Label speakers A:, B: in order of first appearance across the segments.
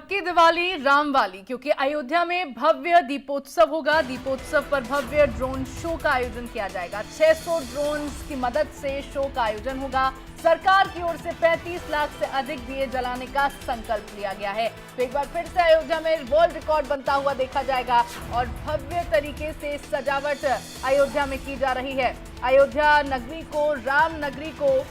A: सबकी दिवाली राम वाली, क्योंकि अयोध्या में भव्य दीपोत्सव होगा। दीपोत्सव पर भव्य ड्रोन शो का आयोजन किया जाएगा। 600 ड्रोन्स की मदद से शो का आयोजन होगा। सरकार की ओर से 35 लाख से अधिक दिए जलाने का संकल्प लिया गया है। तो एक बार फिर से अयोध्या में वर्ल्ड रिकॉर्ड बनता हुआ देखा जाएगा और भव्य तरीके से सजावट अयोध्या में की जा रही है। अयोध्या नगरी को, राम नगरी को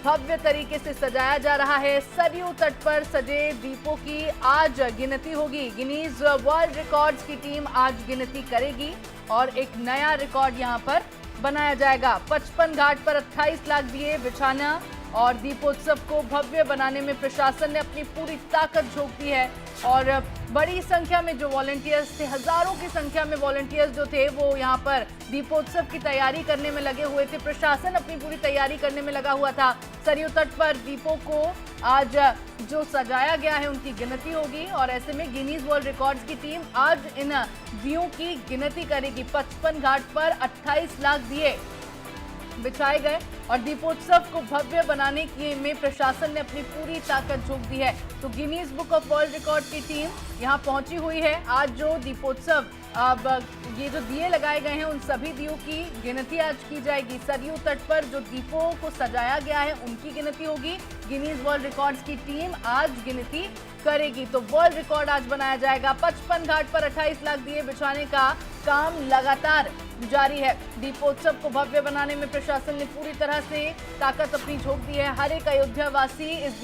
A: भव्य तरीके से सजाया जा रहा है। सरयू तट पर सजे दीपों की आज गिनती होगी। गिनीज वर्ल्ड रिकॉर्ड्स की टीम आज गिनती करेगी और एक नया रिकॉर्ड यहां पर बनाया जाएगा। 55 घाट पर 28 लाख दिए बिछाना और दीपोत्सव को भव्य बनाने में प्रशासन ने अपनी पूरी ताकत झोंक दी है और बड़ी संख्या में जो वॉलंटियर्स थे, हजारों की संख्या में वॉलंटियर्स जो थे वो यहाँ पर दीपोत्सव की तैयारी करने में लगे हुए थे। प्रशासन अपनी पूरी तैयारी करने में लगा हुआ था। सरयू तट पर दीपों को आज जो सजाया गया है उनकी गिनती होगी और ऐसे में गिनीज वर्ल्ड रिकॉर्ड्स की टीम आज इन दियों की गिनती करेगी। 55 घाट पर 28 लाख दिए बिछाए गए और दीपोत्सव को भव्य बनाने में प्रशासन ने अपनी पूरी ताकत झोंक दी है। तो Guinness book of world record की टीम यहां पहुंची हुई है। आज जो दीपोत्सव, अब ये जो दिए लगाए गए हैं उन सभी दियों की गिनती आज की जाएगी। सरयू तट पर जो दीपों को सजाया गया है उनकी गिनती होगी। गिनीज वर्ल्ड रिकॉर्ड्स की टीम आज गिनती करेगी। तो वर्ल्ड रिकॉर्ड आज बनाया जाएगा। 55 घाट पर 28 लाख दिए बिछाने का काम लगातार जारी है। दीपोत्सव को भव्य बनाने में प्रशासन ने पूरी तरह से ताकत अपनी झोंक दी है। हर एक अयोध्या वासी इस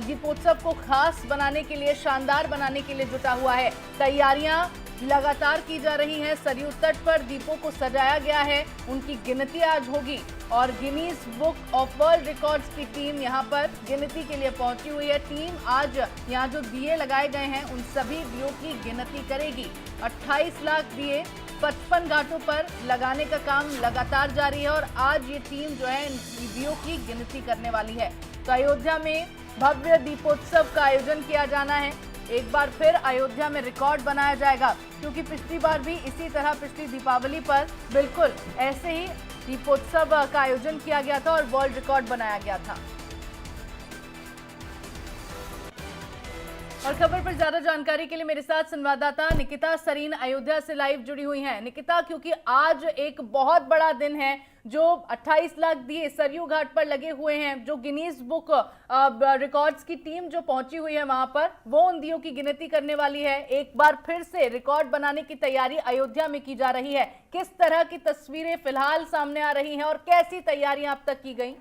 A: दीपोत्सव को खास बनाने के लिए, शानदार बनाने के लिए जुटा हुआ है। तैयारियां लगातार की जा रही हैं। सरयू तट पर दीपों को सजाया गया है, उनकी गिनती आज होगी और Guinness book of world records की टीम यहां पर गिनती के लिए पहुंची हुई है। टीम आज यहां जो दिए लगाए गए हैं उन सभी दियों की गिनती करेगी। 28 लाख दिए 55 घाटों पर लगाने का काम लगातार जारी है और आज ये टीम जो है इन दियों की गिनती करने वाली है। तो अयोध्या में भव्य दीपोत्सव का आयोजन किया जाना है। एक बार फिर अयोध्या में रिकॉर्ड बनाया जाएगा, क्योंकि पिछली बार भी इसी तरह पिछली दीपावली पर बिल्कुल ऐसे ही दीपोत्सव का आयोजन किया गया था और वर्ल्ड रिकॉर्ड बनाया गया था। और खबर पर ज्यादा जानकारी के लिए मेरे साथ संवाददाता निकिता सरीन अयोध्या से लाइव जुड़ी हुई हैं। निकिता, क्योंकि आज एक बहुत बड़ा दिन है, जो 28 लाख दिए सरयू घाट पर लगे हुए हैं, जो गिनीज बुक रिकॉर्ड्स की टीम जो पहुंची हुई है वहां पर, वो उन दियों की गिनती करने वाली है। एक बार फिर से रिकॉर्ड बनाने की तैयारी अयोध्या में की जा रही है। किस तरह की तस्वीरें फिलहाल सामने आ रही हैं और कैसी तैयारियां अब तक की गई?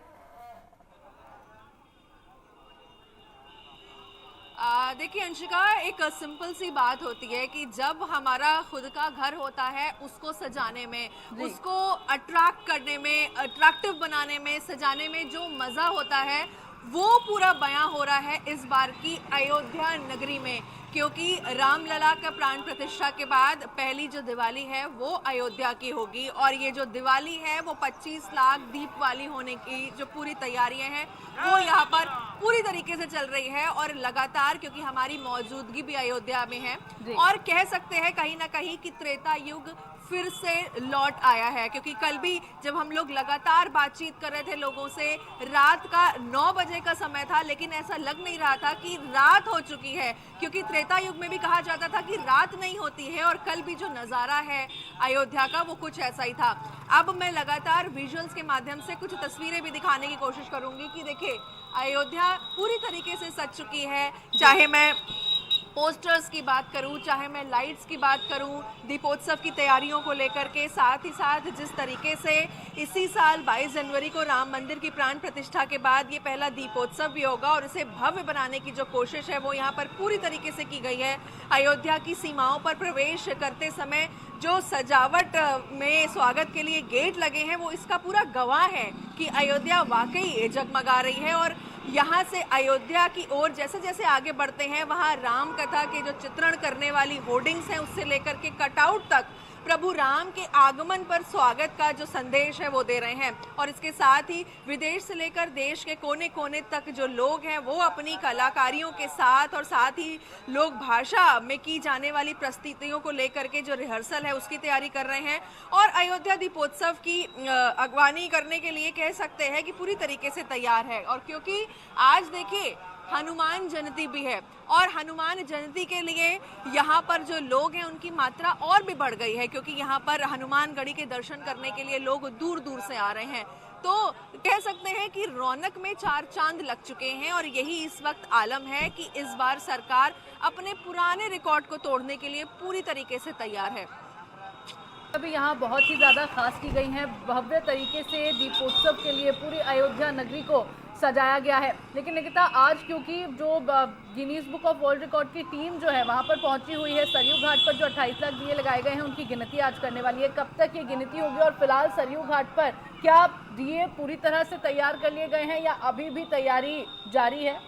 B: देखिए अंशिका, एक सिंपल सी बात होती है कि जब हमारा खुद का घर होता है उसको सजाने में, उसको अट्रैक्ट करने में, अट्रैक्टिव बनाने में, सजाने में जो मज़ा होता है वो पूरा बयां हो रहा है इस बार की अयोध्या नगरी में। क्योंकि रामलला का प्राण प्रतिष्ठा के बाद पहली जो दिवाली है वो अयोध्या की होगी और ये जो दिवाली है वो 25 लाख दीप वाली होने की जो पूरी तैयारियां हैं वो यहाँ पर पूरी तरीके से चल रही है और लगातार, क्योंकि हमारी मौजूदगी भी अयोध्या में है और कह सकते हैं कहीं ना कहीं कि त्रेता युग फिर से लौट आया है। क्योंकि कल भी जब हम लोग लगातार बातचीत कर रहे थे लोगों से, रात का 9 बजे का समय था, लेकिन ऐसा लग नहीं रहा था कि रात हो चुकी है, क्योंकि त्रेता युग में भी कहा जाता था कि रात नहीं होती है और कल भी जो नज़ारा है अयोध्या का वो कुछ ऐसा ही था। अब मैं लगातार विजुअल्स के माध्यम से कुछ तस्वीरें भी दिखाने की कोशिश करूंगी कि देखिए अयोध्या पूरी तरीके से सज चुकी है। चाहे मैं पोस्टर्स की बात करूं, चाहे मैं लाइट्स की बात करूं, दीपोत्सव की तैयारियों को लेकर के, साथ ही साथ जिस तरीके से इसी साल 22 जनवरी को राम मंदिर की प्राण प्रतिष्ठा के बाद ये पहला दीपोत्सव भी होगा और इसे भव्य बनाने की जो कोशिश है वो यहाँ पर पूरी तरीके से की गई है। अयोध्या की सीमाओं पर प्रवेश करते समय जो सजावट में स्वागत के लिए गेट लगे हैं वो इसका पूरा गवाह है कि अयोध्या वाकई जगमगा रही है। और यहाँ से अयोध्या की ओर जैसे जैसे आगे बढ़ते हैं वहाँ राम कथा के जो चित्रण करने वाली होर्डिंग्स हैं उससे लेकर के कटआउट तक प्रभु राम के आगमन पर स्वागत का जो संदेश है वो दे रहे हैं। और इसके साथ ही विदेश से लेकर देश के कोने कोने तक जो लोग हैं वो अपनी कलाकारियों के साथ और साथ ही लोक भाषा में की जाने वाली प्रस्तुतियों को लेकर के जो रिहर्सल है उसकी तैयारी कर रहे हैं। और अयोध्या दीपोत्सव की अगवानी करने के लिए कह सकते हैं कि पूरी तरीके से तैयार है। और क्योंकि आज देखिए हनुमान जयंती भी है और हनुमान जयंती के लिए यहाँ पर जो लोग हैं उनकी मात्रा और भी बढ़ गई है, क्योंकि यहाँ पर हनुमानगढ़ी के दर्शन करने के लिए लोग दूर दूर से आ रहे हैं। तो कह सकते हैं कि रौनक में चार चांद लग चुके हैं और यही इस वक्त आलम है कि इस बार सरकार अपने पुराने रिकॉर्ड को तोड़ने के लिए पूरी तरीके से तैयार है।
A: अभी यहाँ बहुत ही ज़्यादा खास की गई हैं, भव्य तरीके से दीपोत्सव के लिए पूरी अयोध्या नगरी को सजाया गया है। लेकिन निकिता, आज क्योंकि जो Guinness book of world record की टीम जो है वहाँ पर पहुंची हुई है, सरयू घाट पर जो 28 लाख दिए लगाए गए हैं उनकी गिनती आज करने वाली है। कब तक ये गिनती होगी और फिलहाल सरयू घाट पर क्या दिए पूरी तरह से तैयार कर लिए गए हैं या अभी भी तैयारी जारी है?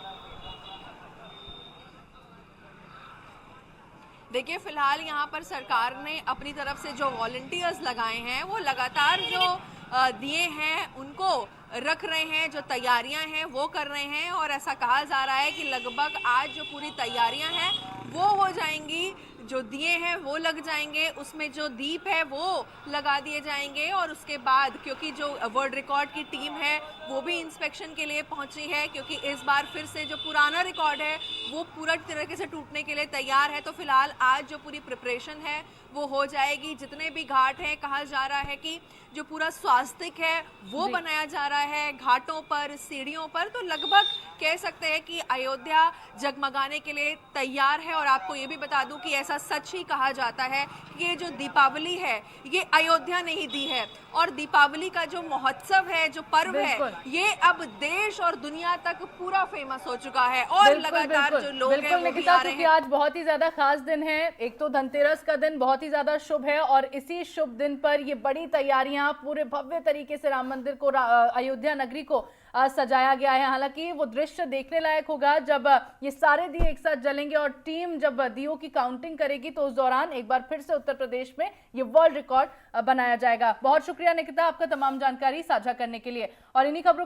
B: देखिए, फिलहाल यहाँ पर सरकार ने अपनी तरफ से जो वॉलंटियर्स लगाए हैं वो लगातार जो दिए हैं उनको रख रहे हैं, जो तैयारियां हैं वो कर रहे हैं और ऐसा कहा जा रहा है कि लगभग आज जो पूरी तैयारियां हैं वो हो जाएंगी। जो दिए हैं वो लग जाएंगे, उसमें जो दीप है वो लगा दिए जाएंगे और उसके बाद क्योंकि जो वर्ल्ड रिकॉर्ड की टीम है वो भी इंस्पेक्शन के लिए पहुंची है, क्योंकि इस बार फिर से जो पुराना रिकॉर्ड है वो पूरा तरीके से टूटने के लिए तैयार है। तो फिलहाल आज जो पूरी प्रिपरेशन है वो हो जाएगी। जितने भी घाट हैं, कहा जा रहा है कि जो पूरा स्वास्तिक है वो बनाया जा रहा है घाटों पर, सीढ़ियों पर। तो लगभग कह सकते हैं कि अयोध्या जगमगाने के लिए तैयार है। और आपको ये भी बता दूं कि ऐसा सच ही कहा जाता है कि ये जो दीपावली है ये अयोध्या ने ही दी है और दीपावली का जो महोत्सव है, जो पर्व है, ये अब देश और दुनिया तक पूरा फेमस हो चुका है और लगातार जो लोग हैं वो भी आ रहे हैं।
A: आज बहुत ही ज्यादा खास दिन है, एक तो धनतेरस का दिन बहुत ही ज्यादा शुभ है और इसी शुभ दिन पर ये बड़ी तैयारियां पूरे भव्य तरीके से राम मंदिर को, अयोध्या नगरी को सजाया गया है। हालांकि वो दृश्य देखने लायक होगा जब ये सारे दिए एक साथ जलेंगे और टीम जब दियों की काउंटिंग करेगी तो उस दौरान एक बार फिर से उत्तर प्रदेश में ये वर्ल्ड रिकॉर्ड बनाया जाएगा। बहुत शुक्रिया निकिता आपका तमाम जानकारी साझा करने के लिए और इन्हीं खबरों के